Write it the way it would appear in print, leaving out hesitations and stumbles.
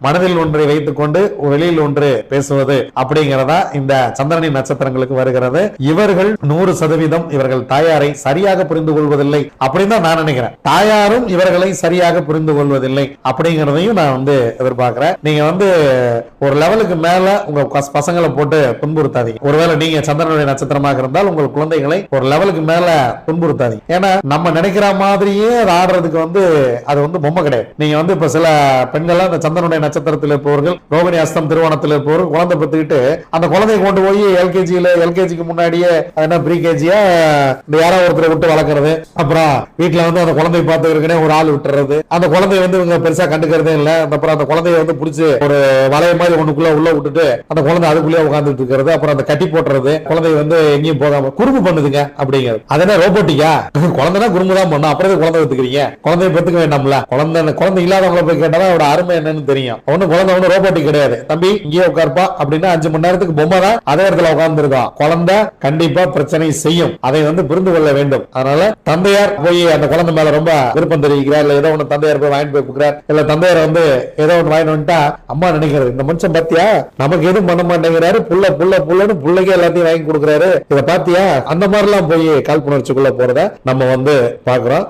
மனதில் ஒன்றை வைத்துக் கொண்டு வெளியில் ஒன்று பேசுவது அப்படிங்கிறதா இந்த சந்திரனின் நட்சத்திரங்களுக்கு வருகிறது. இவர்கள் 100% இவர்கள் தாயாரை சரியாக புரிந்து கொள்வதில்லை அப்படின்னு தான் நான் நினைக்கிறேன். தாயாரும் இவர்களை சரியாக புரிந்து கொள்வதில்லை அப்படிங்கிறதையும் நான் எதிர்பார்க்கிறேன். நீங்க ஒரு லெவலுக்கு மேல உங்க பசங்களை போட்டு துன்புறுத்தாதீங்க. ஒருவேளை நீங்க சந்திரனுடைய நட்சத்திரமாக இருந்தால் உங்கள் குழந்தைகளை ஒரு லெவலுக்கு மேல துன்புறுத்தாதீங்க. ஏன்னா நம்ம நினைக்கிற மாதிரியே ஆடுறதுக்கு அது பொம்மை கிடையாது. நீங்க இப்ப சில பெண்கள் அந்த சந்திரனுடைய நட்சத்திரத்தில் இருப்பவர்கள், ரோகிணி அஸ்தம் திருவோணத்தில் இருப்பவர்கள் குழந்தை பெற்றுக்கிட்டு அந்த குழந்தையை கொண்டு போய் எல்கேஜிக்கு முன்னாடியே ப்ரீ கேஜியா இந்த யாராவது ஒருத்தரை விட்டு வளர்க்கறது, அப்புறம் வீட்டுல அந்த குழந்தையை பார்த்து ஒரு ஆள் விட்டுறது, அந்த குழந்தைய இவங்க பெருசா கண்டுக்கிறதே இல்ல. அப்புறம் அந்த குழந்தைய பிடிச்சி ஒரு வளைய மாதிரி ஒண்ணுக்குள்ள உள்ள விட்டுட்டு அந்த குழந்தை அதுக்குள்ளே உட்கார்ந்துட்டு இருக்கிறது, அப்புறம் அந்த கட்டி போட்டுறது, குழந்தை எங்கேயும் போகாம குறும்பு பண்ணுதுங்க அப்படிங்கிறது. அதே ரோபோட்டிக்கா? குழந்தைனா குறும்பு தான் பண்ணும். அப்புறம் குழந்தை பெற்றுக்கிறீங்க, குழந்தைய பெற்றுக்க வேண்டாம்ல. குழந்தை இல்லாதவங்களை போய் கேட்டாதான் அவரோட அருமை என்னன்னு தெரியும். குழந்தை ரோபோட்டிக் கிடையாது. தம்பி இங்கே உட்கார்ப்பா அப்படின்னா 5 மணி நேரத்துக்கு பொம்மை தான் அதே இடத்துல உட்கார்ந்து இருக்கும். குழந்தை கண்டிப்பா பிரச்சனை செய்யும். அதை புரிந்து கொள்ள வேண்டும். அதனால தந்தையார் போய் அந்த குழந்தை மேல ரொம்ப விருப்பம் தெரிவிக்கிறார், இல்ல ஏதோ ஒண்ணு தந்தையார் போய் வாங்கிட்டு போய் கொடுக்கிறார், இல்ல தந்தையார் ஏதோ ஒண்ணு வாங்கிட்டு வந்துட்டா அம்மா நினைக்கிறது இந்த மனுஷன் பாத்தியா நமக்கு எதுவும் பண்ண மாட்டேங்கிறாரு, புள்ளன்னு பிள்ளைக்கு எல்லாத்தையும் வாங்கி கொடுக்குறாரு, இதை பாத்தியா, அந்த மாதிரி எல்லாம் போய் காழ்ப்புணர்ச்சிக்குள்ள போறத நம்ம பாக்குறோம்.